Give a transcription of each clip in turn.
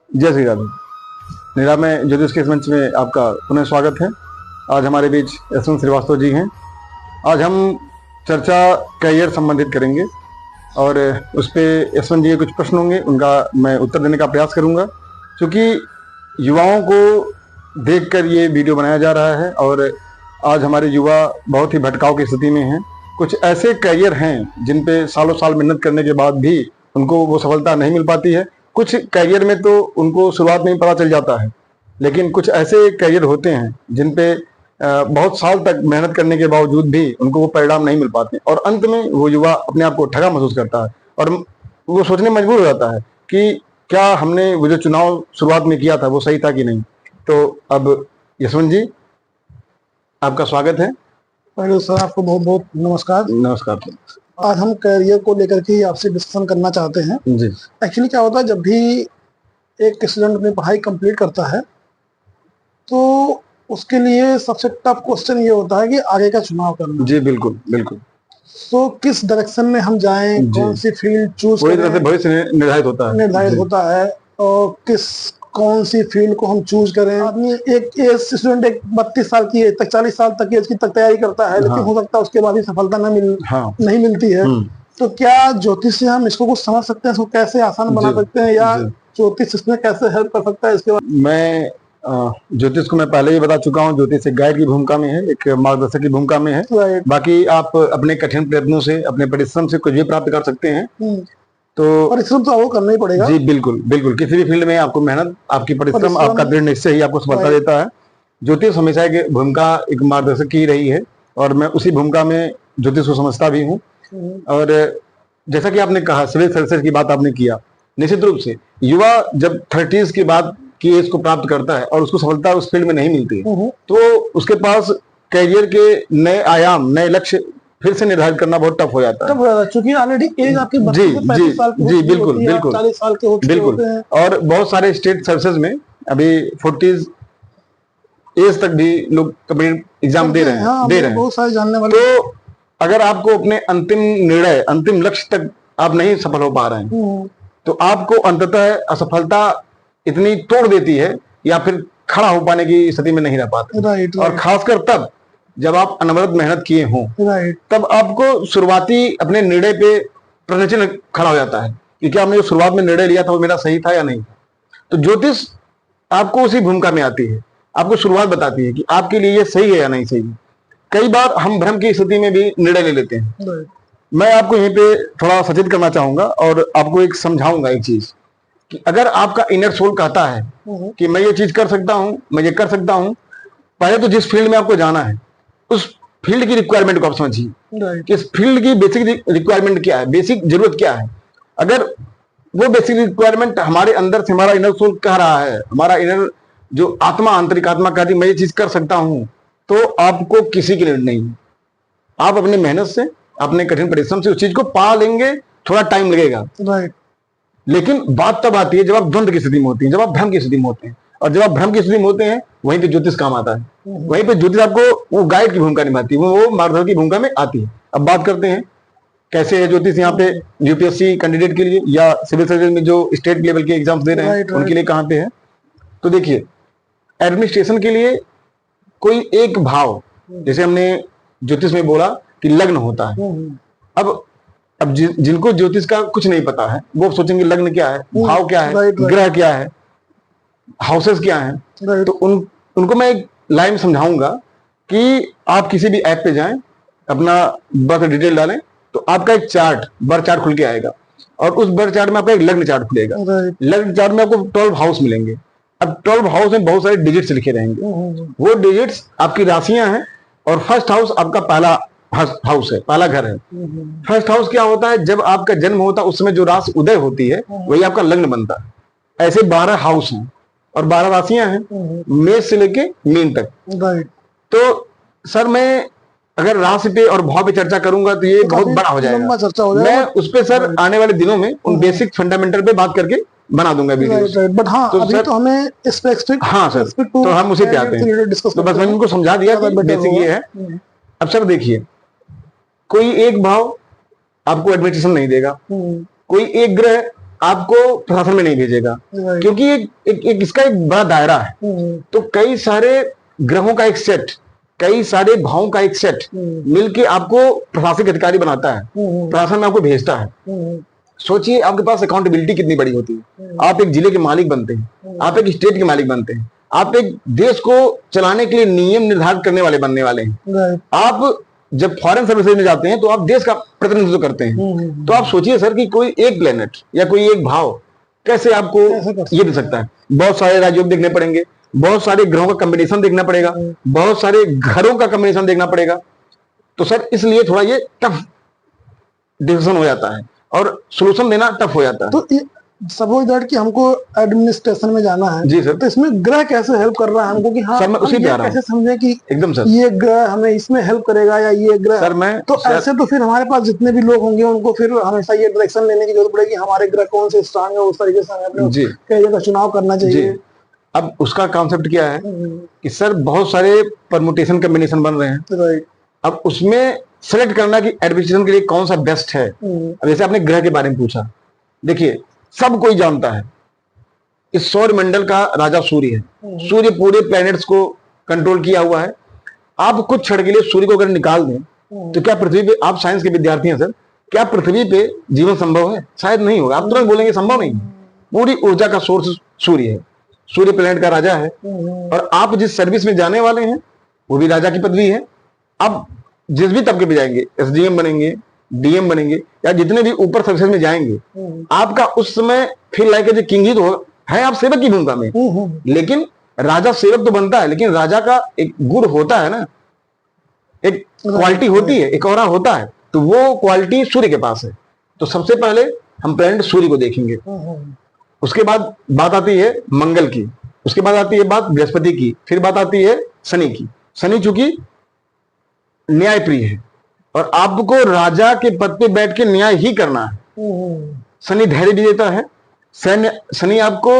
जय श्री राधे। निरा में ज्योतिष के इस मंच में आपका पुनः स्वागत है। आज हमारे बीच यशवंत श्रीवास्तव जी हैं। आज हम चर्चा करियर संबंधित करेंगे और उस पर यशवंत जी के कुछ प्रश्न होंगे, उनका मैं उत्तर देने का प्रयास करूंगा। क्योंकि युवाओं को देखकर ये वीडियो बनाया जा रहा है और आज हमारे युवा बहुत ही भटकाव की स्थिति में हैं। कुछ ऐसे करियर हैं जिन पे सालों साल मेहनत करने के बाद भी उनको वो सफलता नहीं मिल पाती है। कुछ करियर में तो उनको शुरुआत में ही पता चल जाता है, लेकिन कुछ ऐसे करियर होते हैं जिन पे बहुत साल तक मेहनत करने के बावजूद भी उनको वो परिणाम नहीं मिल पाते और अंत में वो युवा अपने आप को ठगा महसूस करता है और वो सोचने मजबूर हो जाता है कि क्या हमने वो जो चुनाव शुरुआत में किया था वो सही था कि नहीं। तो अब यशवंत जी, आपका स्वागत है। पहले सर आपको बहुत बहुत नमस्कार। नमस्कार। आज हम करियर को लेकर के आपसे डिस्कशन करना चाहते हैं जी। एक्चुअली क्या होता है, जब भी एक स्टूडेंट अपनी पढ़ाई कंप्लीट करता है तो उसके लिए सबसे टफ क्वेश्चन ये होता है कि आगे का चुनाव करना। जी बिल्कुल बिल्कुल। तो किस डायरेक्शन में हम जाएं, कौन सी फील्ड चूज पूरी तरह से भविष्य निर्धारित होता है और कौन सी फील्ड को हम चूज करें। आदमी एक स्टूडेंट एक 32 साल की एज तक, 40 साल तक एज की तक तैयारी करता है, लेकिन हो सकता है उसके बाद ही सफलता नहीं मिलती है। तो क्या ज्योतिष से हम इसको कुछ समझ सकते हैं, इसको कैसे आसान बना सकते हैं, या ज्योतिष इसमें कैसे हेल्प कर सकता है? इसके बाद मैं ज्योतिष को मैं पहले ही बता चुका हूँ, ज्योतिष एक गाइड की भूमिका में है, एक मार्गदर्शक की भूमिका में है। बाकी आप अपने कठिन प्रयत्नों से, अपने परिश्रम से कुछ भी प्राप्त कर सकते हैं। तो परिश्रम तो आपको करना ही पड़ेगा। जी बिल्कुल बिल्कुल। किसी भी फील्ड में आपको मेहनत, आपकी परिश्रम, आपका दृढ़ निश्चय ही आपको सफलता देता है। ज्योतिष हमेशा एक भूमिका, एक मार्गदर्शक की रही है और मैं उसी भूमिका में ज्योतिष को समझता भी हूँ। और जैसा कि आपने कहा, सिविल सर्विसेज की बात आपने किया, निश्चित रूप से युवा जब 30s के बाद की एज को प्राप्त करता है और उसको सफलता उस फील्ड में नहीं मिलती है तो उसके पास करियर के नए आयाम, नए लक्ष्य फिर से निर्धारित करना बहुत टफ हो जाता है। क्योंकि ऑलरेडी एज आपकी 32 साल की जी बिल्कुल बिल्कुल 40 साल के बिल्कुल। और बहुत सारे स्टेट सर्विसेज में अभी 40s एज तक भी लोग कम्पिटिटिव एग्जाम दे रहे हैं बहुत सारे जानने वाले। तो अगर आपको अपने अंतिम निर्णय, अंतिम लक्ष्य तक आप नहीं सफल हो पा रहे हैं तो आपको अंततः असफलता इतनी तोड़ देती है या फिर खड़ा हो पाने की स्थिति में नहीं रह पाते। और खासकर तब जब आप अनवरत मेहनत किए हों, तब आपको शुरुआती अपने निर्णय पे प्रश्न चिन्ह खड़ा हो जाता है कि क्या हमने जो शुरुआत में निर्णय लिया था वो मेरा सही था या नहीं। तो ज्योतिष आपको उसी भूमिका में आती है, आपको शुरुआत बताती है कि आपके लिए ये सही है या नहीं सही। कई बार हम भ्रम की स्थिति में भी निर्णय ले लेते हैं। मैं आपको यहीं पे थोड़ा सचेत करना चाहूंगा और आपको एक समझाऊंगा एक चीज कि अगर आपका इनर सोल कहता है कि मैं ये चीज कर सकता हूं, मैं ये कर सकता हूं, पहले तो जिस फील्ड में आपको जाना है उस फील्ड की रिक्वायरमेंट को आप समझिए कि इस फील्ड की बेसिक रिक्वायरमेंट क्या है, बेसिक जरूरत क्या है। अगर वो बेसिक रिक्वायरमेंट हमारे अंदर से, हमारा इनर सोल कह रहा है, हमारा इनर जो आत्मा, आंतरिक आत्मा कहती है मैं ये चीज कर सकता हूं, तो आपको किसी की नीड नहीं है। आप अपनी मेहनत से, अपने कठिन परिश्रम से उस चीज को पा लेंगे। थोड़ा टाइम लगेगा, लेकिन बात तब आती है जब आप द्वंद्व की स्थिति में होती है, जब आप भ्रम की स्थिति में होते हैं। और जब आप भ्रम की स्थिति में होते हैं वहीं पे ज्योतिष काम आता है। वहीं पे ज्योतिष आपको वो गाइड की भूमिका निभाती है, वो मार्गदर्शक की भूमिका में आती है। अब बात करते हैं कैसे है ज्योतिष यहाँ पे यूपीएससी कैंडिडेट के लिए या सिविल सर्विस में जो स्टेट लेवल के एग्जाम्स दे रहे हैं उनके लिए कहाँ पे है। तो देखिए, एडमिनिस्ट्रेशन के लिए कोई एक भाव, जैसे हमने ज्योतिष में बोला कि लग्न होता है। अब जिनको ज्योतिष का कुछ नहीं पता है वो सोचेंगे लग्न क्या है, भाव क्या है, ग्रह क्या है, हाउसेस क्या हैं। तो उनको मैं एक लाइन समझाऊंगा कि आप किसी भी ऐप पे जाएं, अपना बर्थ डिटेल डालें, तो आपका एक चार्ट, बर्थ चार्ट खुल के आएगा और उस बर्थ चार्ट में आपका एक लग्न चार्ट खुलेगा। लग्न चार्ट में आपको 12 हाउस मिलेंगे। अब 12 हाउस में बहुत सारे डिजिट्स लिखे रहेंगे। वो डिजिट्स आपकी राशियां हैं और फर्स्ट हाउस आपका पहला हाउस है, पहला घर है। फर्स्ट हाउस क्या होता है, जब आपका जन्म होता है उस समय जो राशि उदय होती है वही आपका लग्न बनता है। ऐसे 12 हाउस हैं और 12 राशियां हैं, मेष से लेके मीन तक। तो सर मैं अगर राशि पे और भाव पे चर्चा करूंगा तो ये बहुत बड़ा हो जाएगा। मैं उस पे सर आने वाले दिनों में उन बेसिक फंडामेंटल पे बात करके बना दूंगा वीडियो। बट हाँ, तो अभी तो हमें स्पेसिफिक, हाँ सर, तो हम उसी पे आते हैं। तो बस मैंने उनको समझा दिया कि बेसिक ये है। अब सर देखिए, कोई एक भाव आपको एडमिनिस्ट्रेशन नहीं देगा, कोई एक ग्रह आपको प्रशासन में नहीं भेजेगा, क्योंकि एक इसका एक बड़ा दायरा है। तो कई सारे ग्रहों का एक सेट, कई सारे भावों का एक सेट मिलके आपको प्रशासनिक अधिकारी बनाता है, प्रशासन में आपको भेजता है। सोचिए आपके पास अकाउंटेबिलिटी कितनी बड़ी होती है। आप एक जिले के मालिक बनते हैं, आप एक स्टेट के मालिक बनते हैं, आप एक देश को चलाने के लिए नियम निर्धारित करने वाले बनने वाले हैं। आप जब फॉरेन सर्विसेज में जाते हैं तो आप देश का प्रतिनिधित्व करते हैं। तो आप सोचिए सर कि कोई एक प्लेनेट या कोई एक भाव कैसे आपको ये दे सकता है। बहुत सारे राजयोग देखने पड़ेंगे, बहुत सारे ग्रहों का कॉम्बिनेशन देखना पड़ेगा, बहुत सारे घरों का कॉम्बिनेशन देखना पड़ेगा। तो सर इसलिए थोड़ा ये टफ डिसीजन हो जाता है और सोल्यूशन देना टफ हो जाता है। तो सपोज दैट कि हमको एडमिनिस्ट्रेशन में जाना है जी सर, तो इसमें ग्रह कैसे हेल्प कर रहा है हमको कि हाँ सर मैं उसी पे आ रहा हूं। कैसे समझे कि एकदम सर ये ग्रह हमें इसमें हेल्प करेगा या ये ग्रह सर मैं तो ऐसे तो फिर हमारे पास जितने भी लोग होंगे उनको फिर हमेशा ये डायरेक्शन लेने की जरूरत पड़ेगी हमारे ग्रह कौन से स्ट्रांग है, उस तरीके से हमें अपने कैरियर का चुनाव करना चाहिए। अब उसका कॉन्सेप्ट क्या है कि सर बहुत सारे परमुटेशन कॉम्बिनेशन बन रहे हैं। अब उसमें सेलेक्ट करना कि एडमिनिस्ट्रेशन के लिए कौन सा बेस्ट है। अब जैसे आपने ग्रह के बारे में पूछा, देखिए सब कोई जानता है इस सौर मंडल का राजा सूर्य है। सूर्य पूरे प्लैनेट्स को कंट्रोल किया हुआ है। आप कुछ क्षण के लिए सूर्य को अगर निकाल दें तो क्या पृथ्वी पे, आप साइंस के विद्यार्थी हैं सर, क्या पृथ्वी पे जीवन संभव है? शायद नहीं होगा। आप तुरंत बोलेंगे संभव नहीं। पूरी ऊर्जा का सोर्स सूर्य है, सूर्य प्लैनेट का राजा है। और आप जिस सर्विस में जाने वाले हैं वो भी राजा की पदवी है। अब जिस भी तबके पे जाएंगे, एसडीएम बनेंगे, डीएम बनेंगे या जितने भी ऊपर सर्विसेज में जाएंगे, आपका उस समय फील लाइक ए किंग ही तो है, आप सेवक की भूमिका में। लेकिन राजा सेवक तो बनता है, लेकिन राजा का एक गुण होता है ना, एक क्वालिटी होती है, एक ऑरा होता है। तो वो क्वालिटी सूर्य के पास है। तो सबसे पहले हम प्लैनेट सूर्य को देखेंगे, उसके बाद बात आती है मंगल की, उसके बाद आती है बात बृहस्पति की, फिर बात आती है शनि की। शनि चूंकि न्याय प्रिय है और आपको राजा के पद पे बैठ के न्याय ही करना है। शनि धैर्य भी देता है। शनि आपको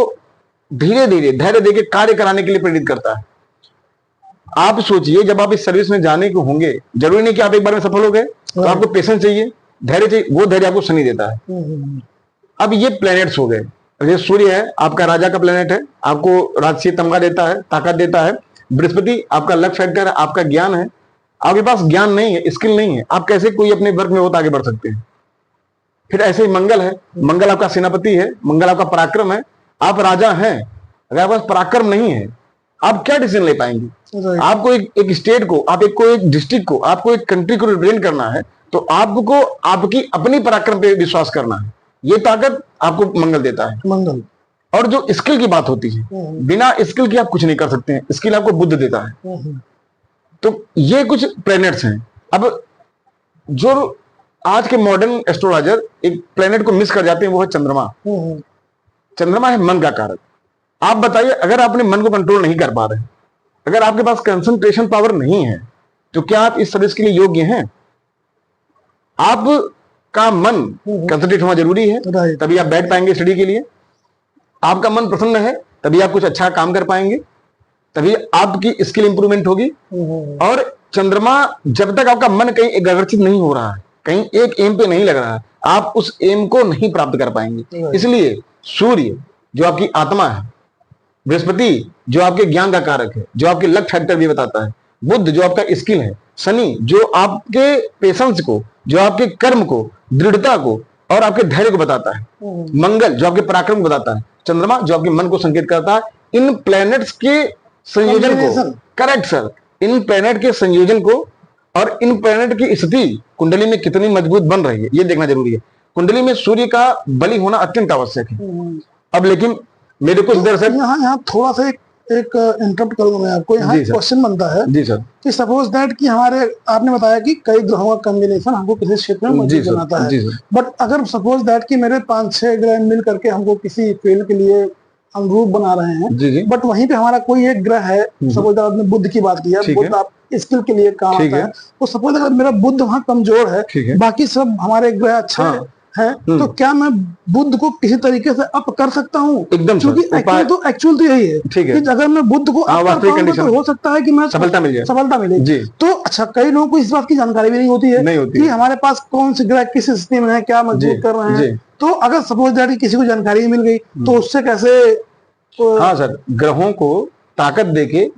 धीरे धीरे धैर्य देके कार्य कराने के लिए प्रेरित करता है। आप सोचिए जब आप इस सर्विस में जाने को होंगे, जरूरी नहीं कि आप एक बार में सफल हो गए, तो आपको पेशेंस चाहिए, धैर्य चाहिए। वो धैर्य आपको शनि देता है। अब ये प्लैनेट्स हो गए। ये सूर्य है आपका राजा का प्लैनेट है, आपको राजसीय तमगा देता है, ताकत देता है। बृहस्पति आपका लक फैक्टर है, आपका ज्ञान है। आपके पास ज्ञान नहीं है, स्किल नहीं है, आप कैसे कोई अपने वर्क में हो तो आगे बढ़ सकते हैं। फिर ऐसे ही मंगल है, मंगल आपका सेनापति है, मंगल आपका पराक्रम है। आप राजा हैं, अगर आपके पास पराक्रम नहीं है आप क्या डिसीजन ले पाएंगे? आपको एक स्टेट को, आप एक डिस्ट्रिक्ट को, आपको एक कंट्री को रिप्रेजेंट करना है, तो आपको आपकी अपनी पराक्रम पे विश्वास करना है। ये ताकत आपको मंगल देता है। मंगल और जो स्किल की बात होती है, बिना स्किल के आप कुछ नहीं कर सकते हैं। स्किल आपको बुद्ध देता है। तो ये कुछ प्लैनेट्स हैं। अब जो आज के मॉडर्न एस्ट्रोलॉजर एक प्लैनेट को मिस कर जाते हैं वो है चंद्रमा। चंद्रमा है मन का कारक। आप बताइए, अगर आपने मन को कंट्रोल नहीं कर पा रहे, अगर आपके पास कंसंट्रेशन पावर नहीं है, तो क्या आप इस सर्विस के लिए योग्य हैं? आपका मन कंसंट्रेट होना जरूरी है, तभी आप बैठ पाएंगे स्टडी के लिए। आपका मन प्रसन्न है तभी आप कुछ अच्छा काम कर पाएंगे, तभी आपकी स्किल इंप्रूवमेंट होगी। और चंद्रमा जब तक आपका मन कहीं एकाग्रचित नहीं हो रहा है, कहीं एक एम पे नहीं लग रहा है, आप उस एम को नहीं प्राप्त कर पाएंगे। इसलिए सूर्य जो आपकी आत्मा है, बृहस्पति जो आपके ज्ञान का कारक है, जो आपके लक फैक्टर भी बताता है, बुध जो आपका स्किल है, शनि जो आपके पेशेंस को, जो आपके कर्म को, दृढ़ता को और आपके धैर्य को बताता है, मंगल जो आपके पराक्रम को बताता है, चंद्रमा जो आपके मन को संकेत करता है। इन प्लैनेट्स के संयोजन को, करेक्ट सर, इन प्लैनेट के संयोजन को और इन प्लैनेट की स्थिति कुंडली में कितनी मजबूत बन रही है ये देखना जरूरी है। कुंडली में सूर्य का बलि होना अत्यंत आवश्यक है। अब लेकिन मेरे कुछ देर से यहाँ थोड़ा सा एक इंटरप्ट करूंगा मैं आपको। यहाँ क्वेश्चन बनता है जी सर कि सपोज दैट कि हमारे, आपने बताया कि कई ग्रहों का कॉम्बिनेशन हमको किसी क्षेत्र में मजबूत बनाता है, बट अगर सपोज दैट कि मेरे 5-6 ग्रह मिल करके हमको किसी फील्ड के लिए अनुरूप बना रहे हैं, बट वहीं पे हमारा कोई एक ग्रह है, सपोज आपने बुध की बात की है, बुध आप स्किल के लिए काम आता है, तो सपोज अगर मेरा बुध वहाँ कमजोर है, बाकी सब हमारे ग्रह अच्छे है, तो क्या मैं बुध को किसी तरीके से अप कर सकता हूँ? एकदम, क्योंकि एक्चुअल तो यही है, ठीक है, कि अगर मैं बुध को अप कर पाऊंगा तो हो सकता है कि मैं सफलता मिल जाए, सफलता मिले। तो अच्छा, कई लोगों को इस बात की जानकारी भी नहीं होती है कि हमारे पास कौन से ग्रह किस स्थिति में है, क्या मजबूत कर रहे हैं। तो अगर सपोज दैट किसी को जानकारी मिल गई तो उससे कैसे? हाँ सर, ग्रहों को ताकत देके,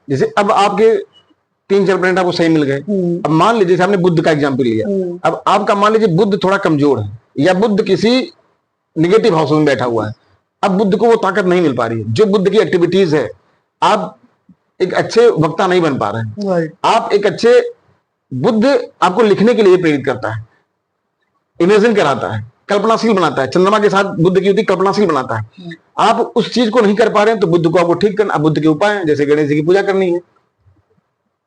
जैसे अब आपके 3-4 प्लैनेट आपको सही मिल गए, अब मान लीजिए आपने बुध का एग्जाम्पल लिया, अब आपका मान लीजिए बुध थोड़ा कमजोर है या बुध किसी निगेटिव हाउस में बैठा हुआ है, अब बुध को वो ताकत नहीं मिल पा रही है, जो बुध की एक्टिविटीज है, आप एक अच्छे वक्ता नहीं बन पा रहे हैं, आप एक अच्छे, बुध आपको लिखने के लिए प्रेरित करता है, इमेजिन कराता है, कल्पनाशील बनाता है, चंद्रमा के साथ बुध की युति कल्पनाशील बनाता है। आप उस चीज को नहीं कर पा रहे हैं तो बुध को आपको ठीक करना, बुध के उपाय हैं, जैसे गणेश जी की पूजा करनी है,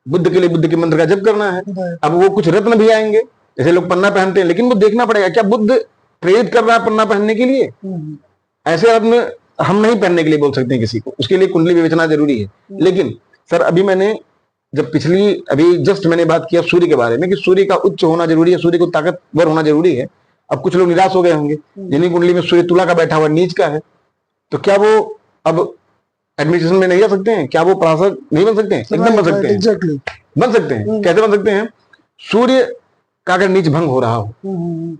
बुद्ध के लिए बुद्ध के मंत्र का जप करना है। अब वो कुछ रत्न भी आएंगे, जैसे लोग पन्ना पहनते हैं, लेकिन वो देखना पड़ेगा क्या बुद्ध प्रेरित कर रहा है पन्ना पहनने के लिए। ऐसे रत्न हम नहीं पहनने के लिए बोल सकते हैं किसी को, उसके लिए कुंडली विवेचना जरूरी है। लेकिन सर अभी मैंने जब अभी जस्ट मैंने बात किया सूर्य के बारे में कि सूर्य का उच्च होना जरूरी है, सूर्य को ताकतवर होना जरूरी है। अब कुछ लोग निराश हो गए होंगे जिन्हीं कुंडली में सूर्य तुला का बैठा हुआ नीच का है, तो क्या वो अब एडमिनिस्ट्रेशन में नहीं आ सकते हैं? क्या वो प्रशासक नहीं बन सकते हैं? एकदम बन सकते हैं, बन सकते हैं। कैसे बन सकते हैं? सूर्य का अगर नीच भंग हो रहा हो,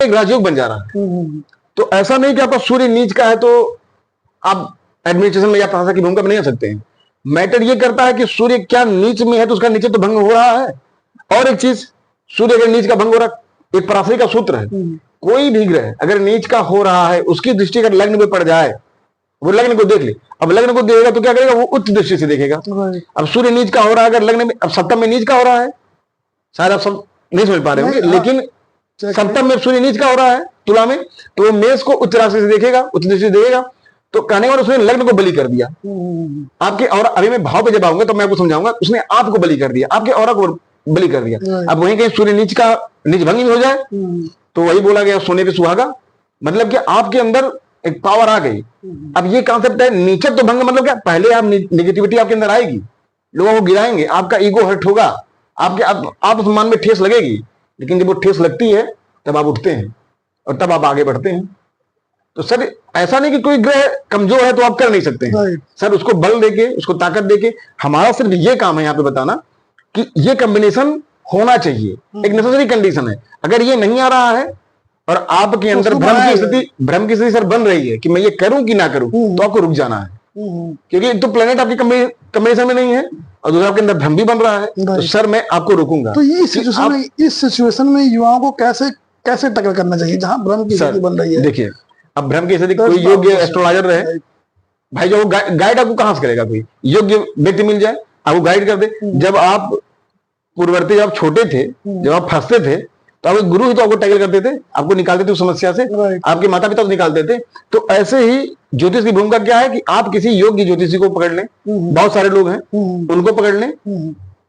एक राजयोग बन जा रहा है, तो ऐसा नहीं कि आपका सूर्य नीच का है तो आप एडमिनिस्ट्रेशन में या प्रशासक की भूमिका में नहीं आ सकते हैं। मैटर ये करता है कि सूर्य क्या नीच में है तो उसका नीचे तो भंग हो रहा है। और एक चीज, सूर्य अगर नीच का भंग हो रहा है, एक पराशरी का सूत्र है, कोई भी ग्रह अगर नीच का हो रहा है, उसकी दृष्टि अगर लग्न में पड़ जाए, वो लग्न को देख ले। अब लग्न को देखेगा तो क्या करेगा? वो उच्च दृष्टि से देखेगा। अब सूर्य नीच का हो रहा है अगर लग्न में, अब सप्तम में नीच का हो रहा है, शायद आप सब नहीं समझ पा रहे होंगे, लेकिन सप्तम में सूर्य नीच का हो रहा है तुला में, तो वो मेष को उच्च राशि से देखेगा, उच्च दृष्टि से देखेगा। तो कहने के बाद उसने लग्न को बलि कर दिया आपके। और अभी मैं भाव पे जब आऊंगा तो मैं आपको समझाऊंगा, उसने आपको बलि कर दिया, आपके औरा को बलि कर दिया। अब वहीं कहीं सूर्य नीच का नीच भंग हो जाए तो वही बोला गया सोने पे सुहागा, मतलब कि आपके अंदर एक पावर आ गई। अब ये कॉन्सेप्ट है नीचक तो भंग, मतलब क्या? पहले आप नेगेटिविटी आपके अंदर आएगी, लोगों को गिराएंगे, आपका ईगो हर्ट होगा, आपके आत्मसम्मान में ठेस लगेगी, लेकिन जब वो ठेस लगती है तब आप उठते हैं और तब आप आगे बढ़ते हैं। तो सर ऐसा नहीं कि कोई ग्रह कमजोर है तो आप कर नहीं सकते हैं। सर उसको बल देके, उसको ताकत देके, हमारा सिर्फ ये काम है यहाँ पे बताना कि ये कॉम्बिनेशन होना चाहिए, एक नेसेसरी कंडीशन है। अगर ये नहीं आ रहा है और आपके अंदर भ्रम की स्थिति सर बन रही है कि मैं ये करूं कि ना करूं, तो आपको रुक जाना है, क्योंकि एक तो प्लेनेट आपकी कॉम्बिनेशन में नहीं है और दूसरा आपके अंदर भ्रम भी बन रहा है। तो सर मैं आपको रोकूंगा। तो इस सिचुएशन में युवाओं को कैसे टैकल करना चाहिए जहां भ्रम की स्थिति बन रही है? देखिए, अब भ्रम की स्थिति, कोई योग्य एस्ट्रोलॉजर रहे भाई, जो गाइड आपको कहां से करेगा? कोई योग्य व्यक्ति मिल जाए, आपको गाइड कर दे। जब आप पूर्ववर्ती, जब आप छोटे थे, जब आप फंसते थे, तो आपके गुरु ही तो आपको टैकल करते थे, आपको निकालते थे उस समस्या से, आपके माता पिता तो निकालते थे। तो ऐसे ही ज्योतिष की भूमिका क्या है कि आप किसी योग्य ज्योतिषी को पकड़ लें, बहुत सारे लोग हैं उनको पकड़ लें,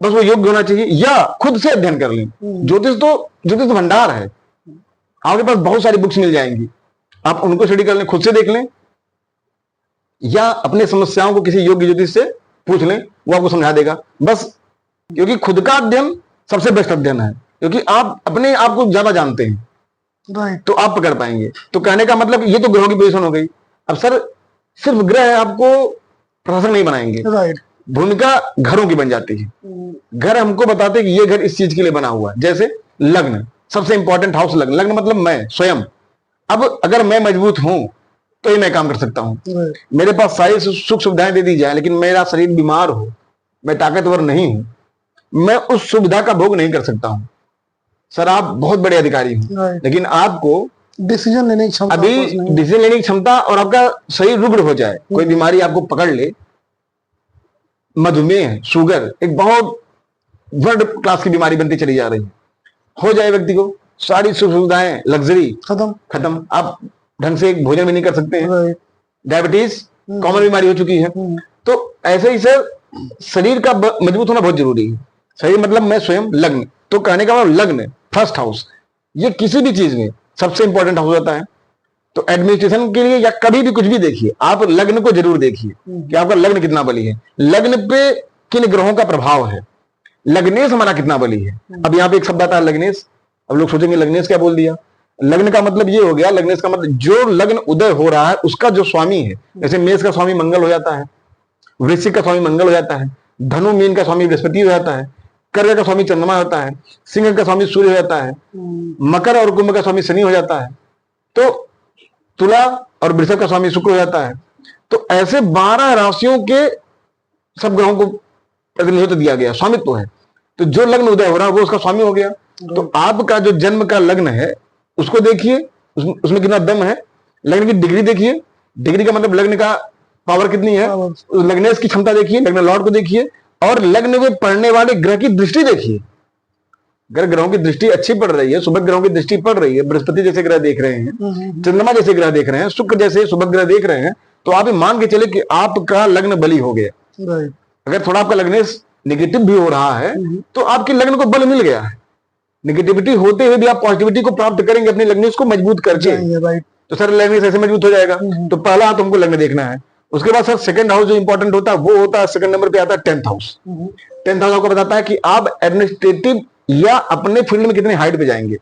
बस वो योग्य होना चाहिए, या खुद से अध्ययन कर लें। ज्योतिष तो भंडार है, आपके पास बहुत सारी बुक्स मिल जाएंगी, आप उनको स्टडी कर लें, खुद से देख लें, या अपने समस्याओं को किसी योग्य ज्योतिष से पूछ लें, वो आपको समझा देगा। बस क्योंकि खुद का अध्ययन सबसे बेस्ट अध्ययन है, क्योंकि आप अपने आप को ज्यादा जानते हैं, तो आप पकड़ पाएंगे। तो कहने का मतलब ये तो ग्रहों की पोजीशन हो गई। अब सर सिर्फ ग्रह आपको प्रशासक नहीं बनाएंगे, भूमिका घरों की बन जाती है। घर हमको बताते हैं कि ये घर इस चीज के लिए बना हुआ है। जैसे लग्न, सबसे इंपॉर्टेंट हाउस लग्न। लग्न मतलब मैं स्वयं। अब अगर मैं मजबूत हूं तो ही मैं काम कर सकता हूं। मेरे पास सारी सुख सुविधाएं दे दी जाए, लेकिन मेरा शरीर बीमार हो, मैं ताकतवर नहीं हूं, मैं उस सुविधा का भोग नहीं कर सकता हूं। सर आप बहुत बड़े अधिकारी हैं, लेकिन आपको डिसीजन लेने की क्षमता, अभी डिसीजन लेने की क्षमता, और आपका शरीर रुग्ण हो जाए, कोई बीमारी आपको पकड़ ले, मधुमेह, शुगर, एक बहुत वर्ल्ड क्लास की बीमारी बनती चली जा रही है, हो जाए व्यक्ति को, सारी सुख सुविधाएं, लग्जरी खत्म, आप ढंग से भोजन भी नहीं कर सकते हैं, डायबिटीज कॉमन बीमारी हो चुकी है। तो ऐसे ही सर शरीर का मजबूत होना बहुत जरूरी है। शरीर मतलब मैं स्वयं। लग्न, तो कहने का मतलब लग्न फर्स्ट हाउस, ये किसी भी चीज में सबसे इंपॉर्टेंट हाउस होता है। तो एडमिनिस्ट्रेशन के लिए या कभी भी कुछ भी देखिए, आप लग्न को जरूर देखिए कि आपका लग्न कितना बली है, लग्न पे किन ग्रहों का प्रभाव है, लग्नेश हमारा कितना बली है। अब यहाँ पे एक शब्द आता है लग्नेश, अब लोग सोचेंगे लग्नेश क्या बोल दिया। लग्न का मतलब ये हो गया, लग्न का मतलब जो लग्न उदय हो रहा है उसका जो स्वामी है, जैसे मेष का स्वामी मंगल हो जाता है, वृश्चिक का स्वामी मंगल हो जाता है, धनु मीन का स्वामी बृहस्पति हो जाता है, कर्क का स्वामी चंद्रमा होता है, सिंह का स्वामी सूर्य हो जाता है, मकर और कुंभ का स्वामी शनि हो जाता है, तो तुला और वृषभ का स्वामी शुक्र हो जाता है। तो ऐसे 12 राशियों के सब ग्रहों को प्रतिनिधित्व दिया गया, स्वामित्व है। तो जो लग्न उदय हो रहा है वो उसका स्वामी हो गया। तो आपका जो जन्म का लग्न है उसको देखिए, उसमें कितना दम है। लग्न की डिग्री देखिए, डिग्री का मतलब लग्न का पावर कितनी है, लग्नेश की क्षमता देखिए, लग्न लॉर्ड को देखिए, और लग्न में पढ़ने वाले ग्रह की दृष्टि देखिए। अगर ग्रहों की दृष्टि अच्छी पड़ रही है, शुभ ग्रहों की दृष्टि पड़ रही है, बृहस्पति जैसे ग्रह देख रहे हैं, चंद्रमा जैसे ग्रह देख रहे हैं, शुक्र जैसे शुभ ग्रह देख रहे हैं, तो आप मान के चले कि आपका लग्न बली हो गया। अगर थोड़ा आपका लग्नेश निगेटिव भी हो रहा है तो आपके लग्न को बल मिल गया है। निगेटिविटी होते हुए भी आप पॉजिटिविटी को प्राप्त करेंगे अपने लग्नेश को मजबूत करके, तो सर लग्नेश ऐसे मजबूत हो जाएगा। तो पहला हाथ हमको लग्न देखना है। उसके बाद सर सेकंड हाउस जो इंपॉर्टेंट होता है वो होता है, सेकंड नंबर पे आता है 10th हाउस। 10th हाउस आपको बताता है कि आप एडमिनिस्ट्रेटिव या अपने फील्ड में कितने हाइट पे जाएंगे,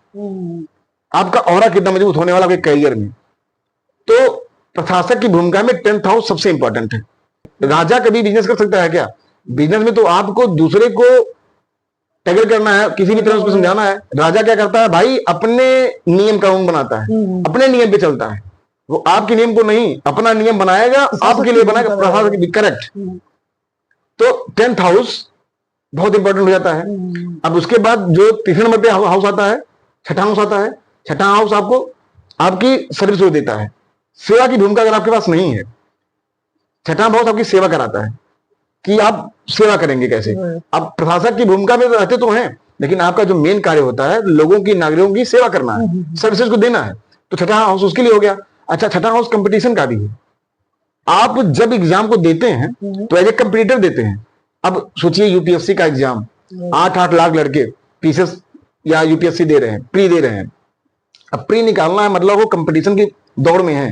आपका ऑरा कितना मजबूत होने वाला आपके करियर में। तो प्रशासक की भूमिका में 10th हाउस सबसे इंपॉर्टेंट है। राजा कभी बिजनेस कर सकता है क्या? बिजनेस में तो आपको दूसरे को टैकल करना है, किसी भी तरह उसको समझाना है। राजा क्या करता है भाई, अपने नियम कानून बनाता है, अपने नियम पे चलता है। वो आपके नियम को नहीं, अपना नियम बनाएगा, आपके लिए बनाएगा, प्रशासक। करेक्ट। तो 10th हाउस बहुत इंपॉर्टेंट हो जाता है। अब उसके बाद जो तीसरे नंबर पे हाउस आता है, छठा हाउस आता है। छठा हाउस आपको आपकी सर्विस को देता है, सेवा की भूमिका अगर आपके पास नहीं है, छठा हाउस आपकी सेवा कराता है कि आप सेवा करेंगे कैसे। आप प्रशासक की भूमिका में रहते तो हैं, लेकिन आपका जो मेन कार्य होता है लोगों की, नागरिकों की सेवा करना है, सर्विसेज को देना है। तो छठा हाउस उसके लिए हो गया। अच्छा, छठा हाउस कंपटीशन का भी है। आप जब एग्जाम को देते हैं तो एज ए कंपटीटर देते हैं। अब सोचिए यूपीएससी का एग्जाम, 8-8 लाख लड़के पीसीएस या यूपीएससी दे रहे हैं, प्री दे रहे हैं। अब प्री निकालना है मतलब वो कंपटीशन की दौड़ में है,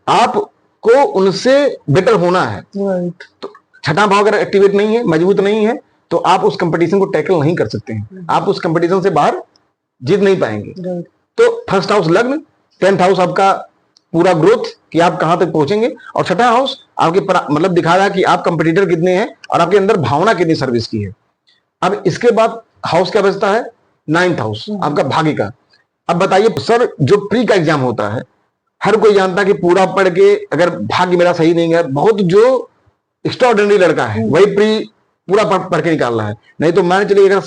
आपको उनसे बेटर होना है। तो छठा भाव अगर एक्टिवेट नहीं है, मजबूत नहीं है, तो आप उस कंपटीशन को टैकल नहीं कर सकते हैं, आप उस कंपटीशन से बाहर जीत नहीं पाएंगे। तो फर्स्ट हाउस लग्न, 10th हाउस आपका पूरा ग्रोथ कि आप कहां तक पहुंचेंगे, और छठा हाउस आपके मतलब दिखा रहा है कि आप कंपटीटर कितने हैं और आपके अंदर भावना कितनी सर्विस की है। अब इसके बाद हाउस क्या बचता है, 9th हाउस आपका भाग्य का। अब बताइए सर, जो प्री का एग्जाम होता है हर कोई जानता है कि पूरा पढ़ के अगर भाग्य मेरा सही नहीं है, बहुत जो एक्स्ट्राऑर्डिनरी लड़का है वही प्री पूरा पढ़ के निकाल रहा है। नहीं तो मान चलिए अगर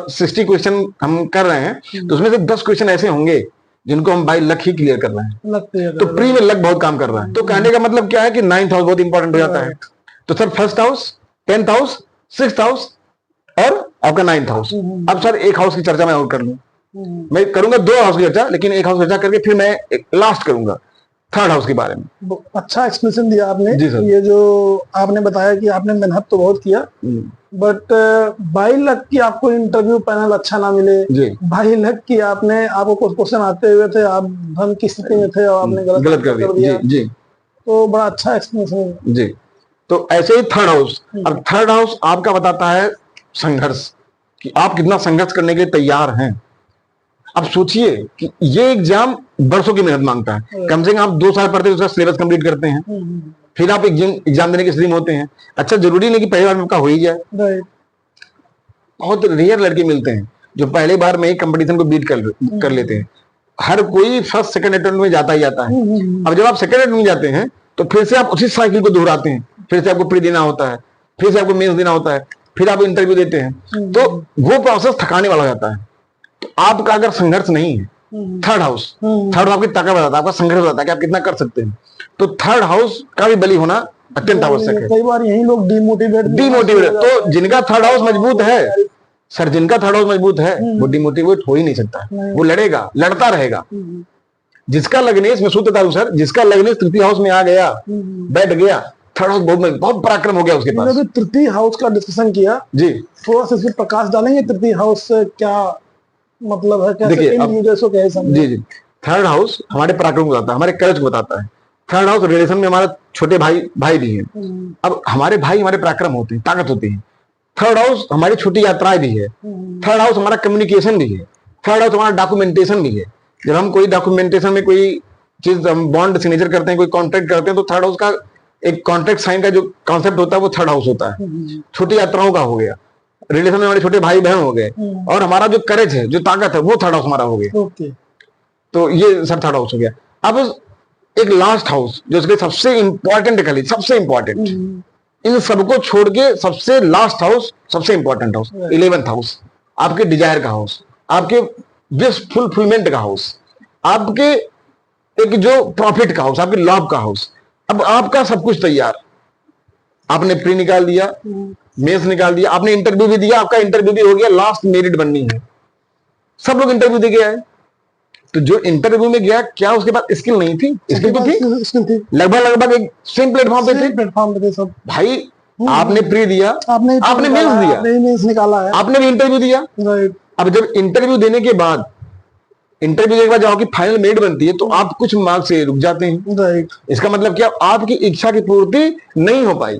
60 क्वेश्चन हम कर रहे हैं तो उसमें से 10 क्वेश्चन ऐसे होंगे जिनको हम बाई लक ही क्लियर कर रहे हैं। तो प्री में लक बहुत काम कर रहा है। तो कहने का मतलब क्या है कि 9th हाउस बहुत इंपॉर्टेंट हो जाता है। तो sir first house, 10th house, 6th house और आपका 9th हाउस। अब सर एक हाउस की चर्चा मैं और कर लूं, मैं करूंगा 2 हाउस की चर्चा, लेकिन एक हाउस चर्चा करके फिर मैं लास्ट करूंगा 3rd हाउस के बारे में। अच्छा एक्सप्लेनेशन दिया आपने। जी सर। ये जो आपने बताया कि आपने मेहनत तो बहुत किया, बट बाई लक की आपको इंटरव्यू पैनल अच्छा ना मिले, बाई लक की आपको कुछ क्वेश्चन आते हुए थे, आप धन की स्थिति में थे और आपने गलत कर दिया। जी। तो बड़ा अच्छा एक्सप्लेनेशन। जी। तो ऐसे ही 3rd हाउस, अब 3rd हाउस आपका बताता है संघर्ष, कि आप कितना संघर्ष करने के लिए तैयार हैं। अब सोचिए कि ये एग्जाम बरसों की मेहनत मांगता है, कम से कम आप 2 साल पढ़ते हैं, उसका सिलेबस कंप्लीट करते हैं, फिर आप एग्जाम देने की स्थिति में होते हैं। अच्छा, जरूरी नहीं कि पहली बार में आपका हो ही जाए, बहुत रेयर लड़के मिलते हैं जो पहली बार में ही कंपटीशन को बीट कर लेते हैं। हर कोई फर्स्ट सेकंड अटेम्प्ट में जाता ही जाता है। अब जब आप सेकंड अटेम्प्ट में जाते हैं तो फिर से आप उसी साइकिल को दोहराते हैं, फिर से आपको प्री देना होता है, फिर से आपको मेंस देना होता है, फिर आप इंटरव्यू देते हैं। तो वो प्रोसेस थकाने वाला हो जाता है। तो आपका अगर संघर्ष नहीं है, 3rd हाउस, 3rd आपकी ताकत बताता है, आपका संघर्ष बताता है कि आप कितना कर सकते हैं। तो 3rd हाउस का भी बली होना अत्यंत आवश्यक है। कई बार यही लोग डिमोटिवेट। तो जिनका 3rd हाउस मजबूत है सर, जिनका 3rd हाउस मजबूत है वो डिमोटिवेट हो ही नहीं सकता, वो लड़ेगा, लड़ता रहेगा। जिसका लग्नेश में सूत्र था सर, जिसका लग्नेश 3rd हाउस में आ गया, बैठ गया, 3rd हाउस बहुत पराक्रम हो गया उसके पास। 3rd हाउस का डिस्कशन किया जी, थोड़ा सा इसमें प्रकाश डालेंगे। 3rd हाउस से क्या मतलब है, देखिए जी, 3rd हाउस हमारे पराक्रम को बताता है, हमारे करेज को बताता है। 3rd हाउस रिलेशन में हमारा छोटे भाई भी हैं। अब हमारे भाई हमारे पराक्रम होते हैं, ताकत होती है। 3rd हाउस हमारी छोटी यात्राएं भी है। 3rd हाउस हमारा कम्युनिकेशन भी है। 3rd हाउस हमारा डॉक्यूमेंटेशन भी है। जब हम कोई डॉक्यूमेंटेशन में कोई चीज हम बॉन्ड सिग्नेचर करते हैं, कोई कॉन्ट्रैक्ट करते हैं, तो थर्ड हाउस का एक कॉन्ट्रैक्ट साइन का जो कॉन्सेप्ट होता है वो थर्ड हाउस होता है। छोटी यात्राओं का हो गया, रिलेशन में हमारे छोटे भाई बहन हो गए, और हमारा जो करेज है, जो ताकत है, वो थर्ड हाउस हमारा हो गया। तो ये सर थर्ड हाउस हो गया। अब एक लास्ट हाउस जो इसके सबसे इंपॉर्टेंट है, सबसे इंपॉर्टेंट, इन सबको छोड़ के सबसे लास्ट हाउस, सबसे इंपॉर्टेंट हाउस 11th हाउस, आपके डिजायर का हाउस, आपके विश फुलफिलमेंट का हाउस, आपके एक जो प्रॉफिट का हाउस, आपके लाभ का हाउस। अब आपका सब कुछ तैयार, आपने प्री निकाल दिया, मेंस निकाल दिया, आपने इंटरव्यू भी दिया, आपका इंटरव्यू भी हो गया, लास्ट मेरिट बननी है, सब लोग इंटरव्यू दे गया है। तो जो इंटरव्यू में गया, क्या उसके पास स्किल नहीं थी? स्किल तो थी, लगभग एक सेम प्लेटफॉर्म पे थे सब भाई। आपने प्री दिया, आपने मेंस दिया, निकाला है, आपने भी इंटरव्यू दिया। अब जब इंटरव्यू देने के बाद, जाओ कि फाइनल मेरिट बनती है, तो आप कुछ मार्क्स से रुक जाते हैं। इसका मतलब क्या? आपकी इच्छा की पूर्ति नहीं हो पाई।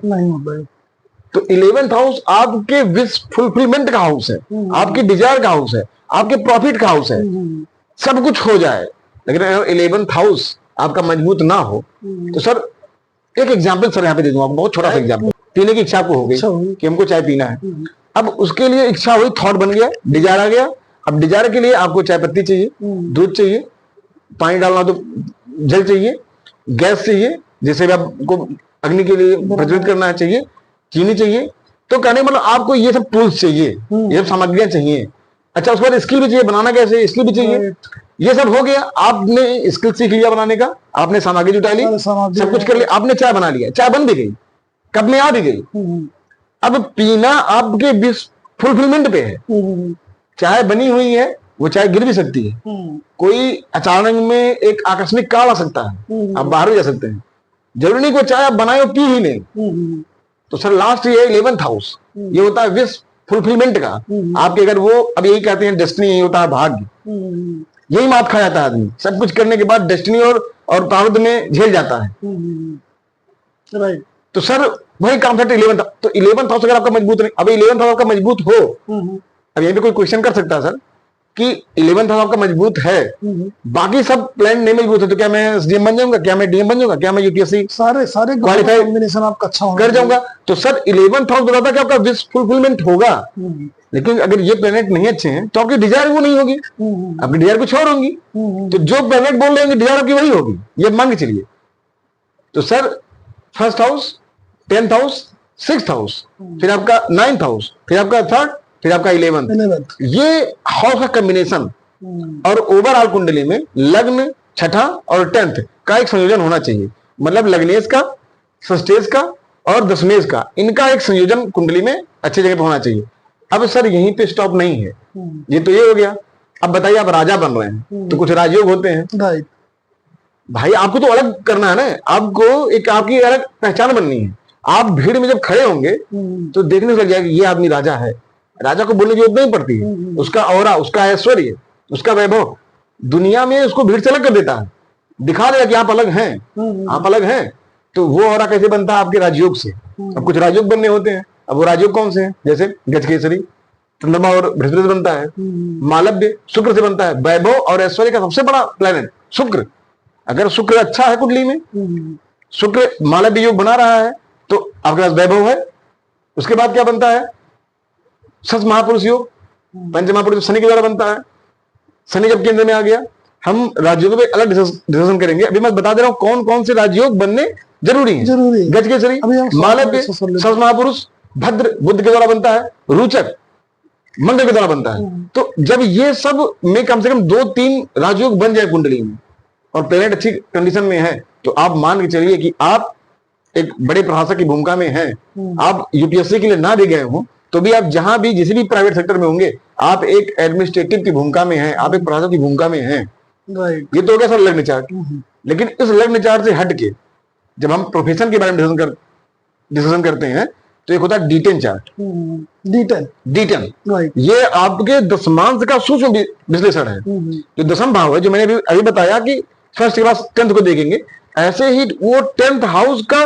तो 11th हाउस आपके विश फुलफिलमेंट का हाउस है, आपके डिजायर का हाउस है, आपके प्रॉफिट का हाउस है, सब कुछ हो जाए। लेकिन अगर 11th हाउस आपका मजबूत ना हो, तो सर एक एग्जांपल सर यहाँ पे दे दूं आपको, बहुत छोटा सा एग्जांपल। पीने की इच्छा आपको हो गई कि हमको चाय पीना है, अब उसके लिए इच्छा हुई, थॉट बन गया, डिजायर आ गया। अब डिजायर के लिए आपको चाय पत्ती चाहिए, दूध चाहिए, पानी डालना तो जल चाहिए, गैस चाहिए जिसे भी आपको अग्नि के लिए प्रज्वलित करना चाहिए, चीनी चाहिए। तो कहने मतलब आपको ये सब टूल्स चाहिए, ये सब सामग्रियां चाहिए। अच्छा, उसके बाद स्किल भी चाहिए, बनाना कैसे, स्किल भी चाहिए। ये सब हो गया, आपने स्किल सीख लिया बनाने का, आपने सामग्री जुटा ली, सब कुछ कर लिया, आपने चाय बना लिया, चाय बन भी गई, कप में आ भी गई। अब पीना आपके विश फुलफिलमेंट पे है। चाय बनी हुई है, वो चाय गिर भी सकती है, कोई अचानक में एक आकस्मिक काल आ सकता है, आप बाहर भी जा सकते हैं, जरूरी नहीं को चाय आप बनाए और पी ही लें। तो सर लास्ट ये 11th हाउस, ये होता है विश फुलफिलमेंट का। आपके अगर वो, अब यही कहते हैं डेस्टिनी, यही होता है भाग्य, यही मात खा जाता है आदमी, सब कुछ करने के बाद डेस्टिनी और प्रारब्ध में झेल जाता है। राइट। तो सर वही काम था 11th। तो 11th हाउस अगर आपका मजबूत नहीं, अभी 11th हाउस आपका मजबूत हो, अब यहीं पे कोई क्वेश्चन कर सकता है सर कि 11th हाउस आपका मजबूत है, बाकी सब प्लान नहीं मजबूत है, तो क्या मैं एसडीएम बन जाऊंगा, क्या मैं डीएम बन जाऊंगा, क्या मैं यूपीएससी सारे क्वालिफाई कॉम्बिनेशन आपका अच्छा कर जाऊंगा? तो सर 11th हाउस बताता है कि आपका विश फुलफिलमेंट होगा। लेकिन अगर ये प्लेनेट नहीं अच्छे हैं, तो आपकी डिजायर वो नहीं होगी, आपकी डिजायर कुछ और होगी। तो जो प्लेनेट बोल रहे हैं डिजायर आपकी वही होगी, ये मान के चलिए। तो sir first house, 10th house, 6th house, फिर आपका 9th हाउस, फिर आपका 3rd, फिर आपका 11th, ये हाउस का कॉम्बिनेशन और ओवरऑल कुंडली में लग्न, छठा और 10th का एक संयोजन होना चाहिए। मतलब लग्नेश का, षष्ठेश का और दशमेश का, इनका एक संयोजन कुंडली में अच्छी जगह पर होना चाहिए। अब सर यहीं पे स्टॉप नहीं है, ये तो ये हो गया। अब बताइए, आप राजा बन रहे हैं, तो कुछ राजयोग होते हैं भाई, आपको तो अलग करना है ना, आपको एक आपकी अलग पहचान बननी है। आप भीड़ में जब खड़े होंगे तो देखने से लग जाएगा ये आदमी राजा है। राजा को बोलने की जरूरत नहीं पड़ती है, उसका ऑरा, उसका ऐश्वर्य, उसका वैभव दुनिया में उसको भीड़ से अलग कर देता है, दिखा देगा कि आप अलग हैं, आप अलग हैं। तो वो ऑरा कैसे बनता है? आपके राजयोग से। अब कुछ राजयोग बनने होते हैं, अब वो राजयोग कौन से हैं? जैसे गजकेसरी, चंद्रमा और बृहस्पति बनता है, मालव्य शुक्र से बनता है। वैभव और ऐश्वर्य का सबसे बड़ा प्लेनेट शुक्र, अगर शुक्र अच्छा है कुंडली में, शुक्र मालव्य योग बना रहा है, तो आपके पास वैभव है। उसके बाद क्या बनता है? सच महापुरुष योग, पंच महापुरुष शनि के द्वारा बनता है। शनि जब केंद्र में आ गया, हम राजयोग पे अलग डिस्कशन करेंगे। अभी मैं बता दे रहा हूं कौन कौन से राजयोग बनने जरूरी है। गजकेसरी, मालव्य, सच महापुरुष, भद्र बुद्ध के द्वारा बनता है, रुचक मंगल के द्वारा बनता है। तो जब ये सब में कम से कम 2-3 राजयोग बन जाए कुंडली में और प्लेनेट अच्छी कंडीशन में है, तो आप मान के चलिए कि आप एक बड़े प्रशासक की भूमिका में हैं। आप यूपीएससी के लिए ना भी गए हो, तो भी आप जहां भी जिस भी प्राइवेट सेक्टर में होंगे, आप एक एडमिनिस्ट्रेटिव की भूमिका में हैं, आप एक प्रशासक की भूमिका में हैं। ये तो हो गया सर लग्न चार्ट। लेकिन इस लग्न चार्ट से हट के जब हम प्रोफेशन के बारे में डिस्कशन करते हैं, तो एक होता है D10 चार्ट। D10 ये आपके दशमांश का सूक्ष्म विश्लेषण है। जो दशम भाव है, जो मैंने अभी बताया कि फर्स्ट क्लास 10th को देखेंगे, ऐसे ही वो 10th हाउस का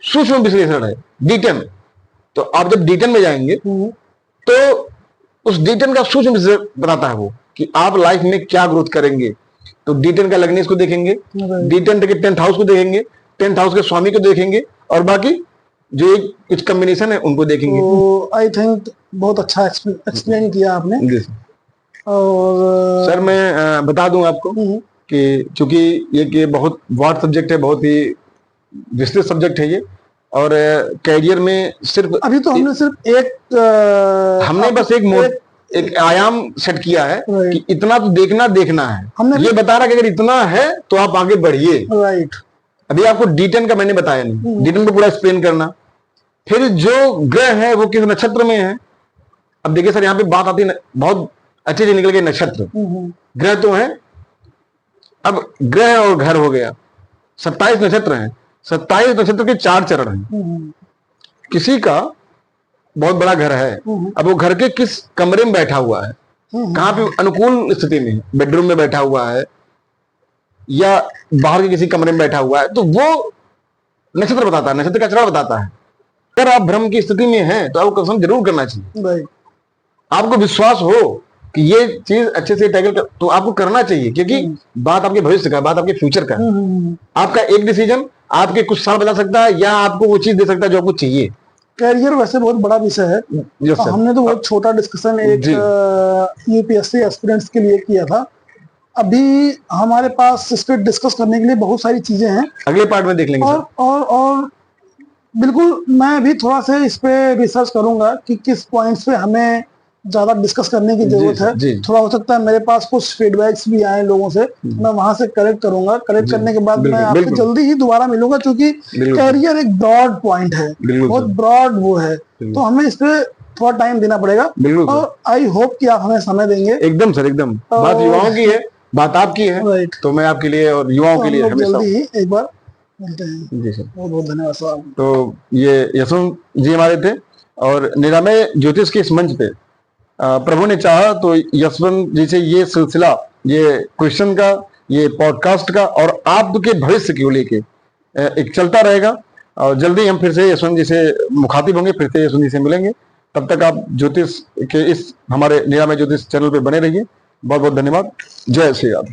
सूक्ष्म विश्लेषण है D10। तो आप जब D10 में जाएंगे, तो उस D10 का सूक्ष्म विश्लेषण बताता है वो कि आप लाइफ में क्या ग्रोथ करेंगे, तो D10 का लग्नेश को देखेंगे, D10 के 10th हाउस को देखेंगे, 10th हाउस के स्वामी को देखेंगे, और बाकी जो एक कुछ कॉम्बिनेशन है उनको देखेंगे। तो आई थिंक बहुत अच्छा एक्सप्लेन किया आपने। और सर मैं बता दूं आपको कि चूंकि ये बहुत वास्ट सब्जेक्ट है, बहुत ही विस्तृत सब्जेक्ट है ये, और कैरियर में सिर्फ अभी तो हमने सिर्फ हमने बस एक आयाम सेट किया है कि इतना तो देखना है। हमने ये बता रहा कि अगर इतना है तो आप आगे बढ़िए। राइट। अभी आपको D10 का मैंने बताया नहीं, D10 को पूरा एक्सप्लेन करना। फिर जो ग्रह है वो किस नक्षत्र में है। अब देखिए सर, यहाँ पे बात आती है, बहुत अच्छे से निकल गए नक्षत्र। ग्रह तो है, अब ग्रह और घर हो गया। 27 नक्षत्र हैं, 27 नक्षत्र के 4 चरण हैं। किसी का बहुत बड़ा घर है, अब वो घर के किस कमरे में बैठा हुआ है, कहाँ पे अनुकूल स्थिति में, बेडरूम में बैठा हुआ है या बाहर के किसी कमरे में बैठा हुआ है, तो वो नक्षत्र बताता है, नक्षत्र का चरण बताता है। अगर आप भ्रम की स्थिति में हैं तो आपको कसम जरूर करना चाहिए। आपको विश्वास हो कि ये चीज अच्छे से टैकल कर, तो आपको करना चाहिए, क्योंकि बात आपके भविष्य का, बात आपके फ्यूचर का है। आपका एक डिसीजन आपके कुछ साल बता सकता है, या आपको वो चीज दे सकता है जो आपको चाहिए। कैरियर वैसे बहुत बड़ा विषय है। हमने तो बहुत छोटा डिस्कशन एक यूपीएससी एस्पिरेंट्स के लिए किया था। अभी हमारे पास इस पे डिस्कस करने के लिए बहुत सारी चीजें हैं, अगले पार्ट में देख लेंगे। और बिल्कुल मैं भी थोड़ा सा इस पे रिसर्च करूंगा कि किस पॉइंट्स पे हमें ज्यादा डिस्कस करने की जरूरत है। थोड़ा हो सकता है मेरे पास कुछ फीडबैक्स भी आए लोगों से, मैं वहां से कलेक्ट करूंगा। कलेक्ट करने के बाद मैं आपसे जल्दी ही दोबारा मिलूंगा, क्योंकि कैरियर एक ब्रॉड पॉइंट है, बहुत ब्रॉड वो है, तो हमें इस पे थोड़ा टाइम देना पड़ेगा। और आई होप कि आप हमें समय देंगे। एकदम सर, एकदम। बात युवाओं की है, बात आपकी है, तो मैं आपके लिए और युवाओं के लिए जल्दी ही एक बार मिलते हैं। जी सर, बहुत बहुत धन्यवाद सर। तो ये यशवंत जी हमारे थे, और निरामय ज्योतिष के इस मंच पे प्रभु ने चाहा तो यशवंत जी से ये सिलसिला, ये क्वेश्चन का, ये पॉडकास्ट का, और आपके भविष्य को लेके एक चलता रहेगा। और जल्दी हम फिर से यशवंत जी से मुखातिब होंगे, फिर से यशवंत जी से मिलेंगे। तब तक आप ज्योतिष के इस हमारे निरामय ज्योतिष चैनल पे बने रहिए। बहुत बहुत धन्यवाद। जय श्री राम।